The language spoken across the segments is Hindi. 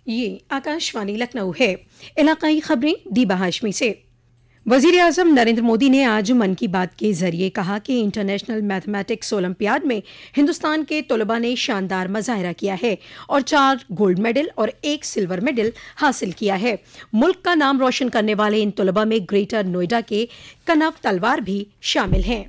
ये आकाशवाणी लखनऊ है। इलाकाई खबरें दीबा हाशमी से। वजीर आजम नरेंद्र मोदी ने आज मन की बात के जरिए कहा कि इंटरनेशनल मैथमेटिक्स ओलंपियाड में हिंदुस्तान के तलबा ने शानदार मुजाहरा किया है और 4 गोल्ड मेडल और 1 सिल्वर मेडल हासिल किया है। मुल्क का नाम रोशन करने वाले इन तलबा में ग्रेटर नोएडा के कनव तलवार भी शामिल हैं।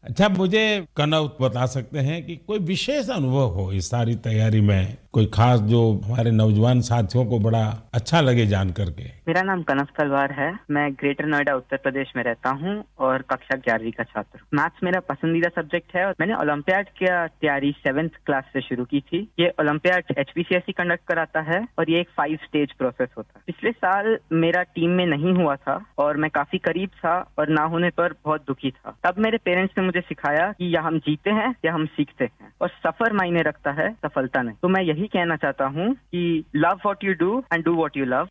अच्छा, मुझे कनव बता सकते हैं कि कोई विशेष अनुभव हो इस सारी तैयारी में, कोई खास जो हमारे नौजवान साथियों को बड़ा अच्छा लगे जान करके? मेरा नाम कनव तलवार है। मैं ग्रेटर नोएडा उत्तर प्रदेश में रहता हूँ और कक्षा 11वीं का छात्र। मैथ्स मेरा पसंदीदा सब्जेक्ट है और मैंने ओलंपियाड की तैयारी 7th क्लास से शुरू की थी। ये ओलंपियाड HPCSE कंडक्ट कराता है और ये एक 5 स्टेज प्रोसेस होता है। पिछले साल मेरा टीम में नहीं हुआ था और मैं काफी करीब था और ना होने पर बहुत दुखी था। तब मेरे पेरेंट्स ने मुझे सिखाया कि या हम जीते हैं या हम सीखते हैं और सफर मायने रखता है, सफलता नहीं। तो मैं यही कहना चाहता हूँ कि love what you do and do what you love.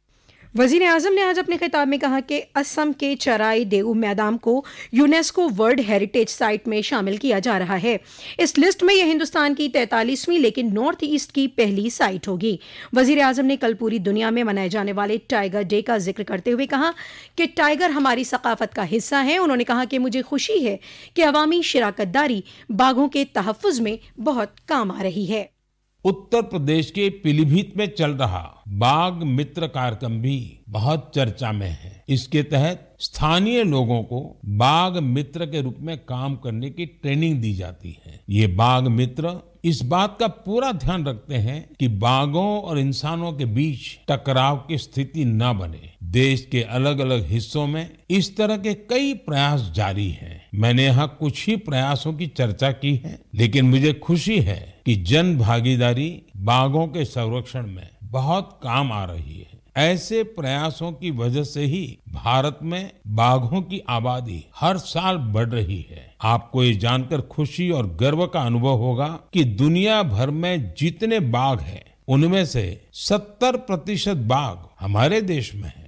वजीर आजम ने आज अपने खिताब में कहा कि असम के चराई देऊ मैदान को यूनेस्को वर्ल्ड हेरिटेज साइट में शामिल किया जा रहा है। इस लिस्ट में यह हिंदुस्तान की 43वीं लेकिन नॉर्थ ईस्ट की पहली साइट होगी। वजीर आजम ने कल पूरी दुनिया में मनाए जाने वाले टाइगर डे का जिक्र करते हुए कहा कि टाइगर हमारी सकाफत का हिस्सा है। उन्होंने कहा कि मुझे खुशी है कि अवामी शिराकतदारी बाघों के तहफ्फुज में बहुत काम आ रही है। उत्तर प्रदेश के पीलीभीत में चल रहा बाघ मित्र कार्यक्रम भी बहुत चर्चा में है। इसके तहत स्थानीय लोगों को बाघ मित्र के रूप में काम करने की ट्रेनिंग दी जाती है। ये बाघ मित्र इस बात का पूरा ध्यान रखते हैं कि बाघों और इंसानों के बीच टकराव की स्थिति न बने। देश के अलग अलग हिस्सों में इस तरह के कई प्रयास जारी हैं। मैंने यहाँ कुछ ही प्रयासों की चर्चा की है, लेकिन मुझे खुशी है कि जन भागीदारी बाघों के संरक्षण में बहुत काम आ रही है। ऐसे प्रयासों की वजह से ही भारत में बाघों की आबादी हर साल बढ़ रही है। आपको ये जानकर खुशी और गर्व का अनुभव होगा कि दुनिया भर में जितने बाघ हैं, उनमें से 70% बाघ हमारे देश में है।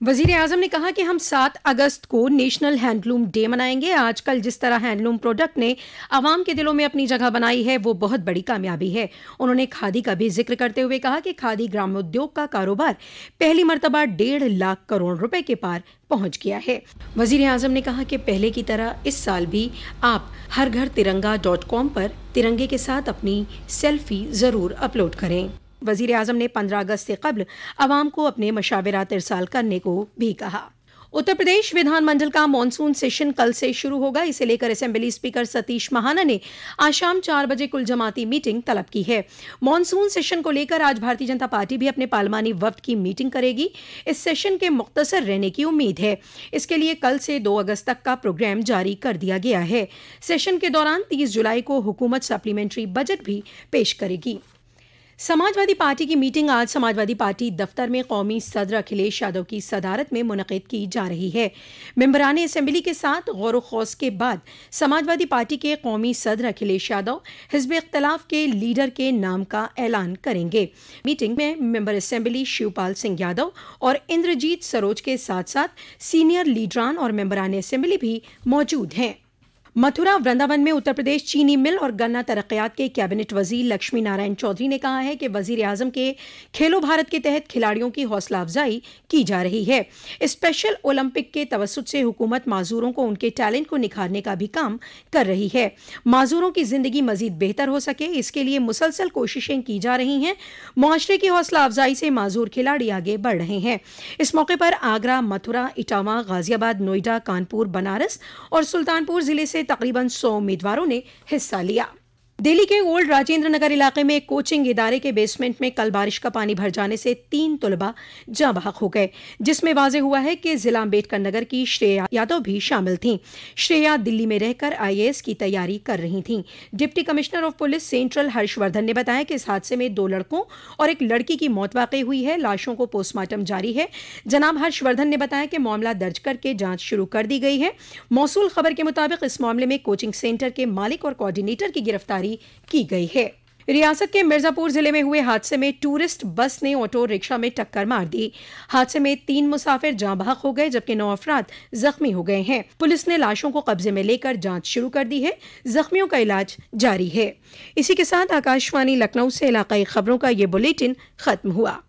वजीर आजम ने कहा कि हम 7 अगस्त को नेशनल हैंडलूम डे मनाएंगे। आजकल जिस तरह हैंडलूम प्रोडक्ट ने आवाम के दिलों में अपनी जगह बनाई है, वो बहुत बड़ी कामयाबी है। उन्होंने खादी का भी जिक्र करते हुए कहा कि खादी ग्रामोद्योग का कारोबार पहली मर्तबा 1.5 लाख करोड़ रुपए के पार पहुंच गया है। वजीर आजम ने कहा कि पहले की तरह इस साल भी आप हरघरतिरंगा.com पर तिरंगे के साथ अपनी सेल्फी जरूर अपलोड करें। वजीर आजम ने 15 अगस्त से कबल अवाम को अपने मशावरात इरसाल करने को भी कहा। उत्तर प्रदेश विधानमंडल का मॉनसून सेशन कल से शुरू होगा। इसे लेकर असेंबली स्पीकर सतीश महाना ने आज शाम 4 बजे कुल जमाती मीटिंग तलब की है। मॉनसून सेशन को लेकर आज भारतीय जनता पार्टी भी अपने पार्लिमानी वफ्द की मीटिंग करेगी। इस सेशन के मुख्तसर रहने की उम्मीद है। इसके लिए कल से 2 अगस्त तक का प्रोग्राम जारी कर दिया गया है। सेशन के दौरान 30 जुलाई को हुकूमत सप्लीमेंट्री बजट भी पेश करेगी। समाजवादी पार्टी की मीटिंग आज समाजवादी पार्टी दफ्तर में कौमी सदर अखिलेश यादव की सदारत में मुनक़िद की जा रही है। मेंबरान असेंबली के साथ गौर खौस के बाद समाजवादी पार्टी के कौमी सदर अखिलेश यादव हिज़्ब इख्तिलाफ के लीडर के नाम का ऐलान करेंगे। मीटिंग में मेंबर असेंबली शिवपाल सिंह यादव और इंद्रजीत सरोज के साथ साथ सीनियर लीडरान और मेंबरान असेंबली भी मौजूद हैं। मथुरा वृंदावन में उत्तर प्रदेश चीनी मिल और गन्ना तरक्यात के कैबिनेट वजीर लक्ष्मी नारायण चौधरी ने कहा है कि वजीर आजम के खेलो भारत के तहत खिलाड़ियों की हौसला अफजाई की जा रही है। स्पेशल ओलंपिक के तवस्सुत से हुकूमत माजूरों को उनके टैलेंट को निखारने का भी काम कर रही है। माजूरों की जिंदगी मजीद बेहतर हो सके, इसके लिए मुसलसल कोशिशें की जा रही हैं। मुआशरे की हौसला अफजाई से माजूर खिलाड़ी आगे बढ़ रहे हैं। इस मौके पर आगरा, मथुरा, इटावा, गाजियाबाद, नोएडा, कानपुर, बनारस और सुल्तानपुर जिले से तकरीबन 100 उम्मीदवारों ने हिस्सा लिया। दिल्ली के ओल्ड राजेंद्र नगर इलाके में एक कोचिंग इदारे के बेसमेंट में कल बारिश का पानी भर जाने से 3 तलबा जाँ बहक हो गए, जिसमें वाजे हुआ है कि जिला अम्बेडकर नगर की श्रेया यादव भी शामिल थीं। श्रेया दिल्ली में रहकर IAS की तैयारी कर रही थीं। Deputy commissioner of police central Harshvardhan ने बताया कि इस हादसे में 2 लड़कों और एक लड़की की मौत वाकई हुई है। लाशों को पोस्टमार्टम जारी है। जनाब हर्षवर्धन ने बताया कि मामला दर्ज करके जाँच शुरू कर दी गई है। मौसूल खबर के मुताबिक इस मामले में कोचिंग सेंटर के मालिक और कोऑर्डिनेटर की गिरफ्तारी की गई है। रियासत के मिर्जापुर जिले में हुए हादसे में टूरिस्ट बस ने ऑटो रिक्शा में टक्कर मार दी। हादसे में 3 मुसाफिर जाँ बहक हो गए, जबकि 9 अफराद जख्मी हो गए हैं। पुलिस ने लाशों को कब्जे में लेकर जांच शुरू कर दी है। जख्मियों का इलाज जारी है। इसी के साथ आकाशवाणी लखनऊ से इलाकाई खबरों का ये बुलेटिन खत्म हुआ।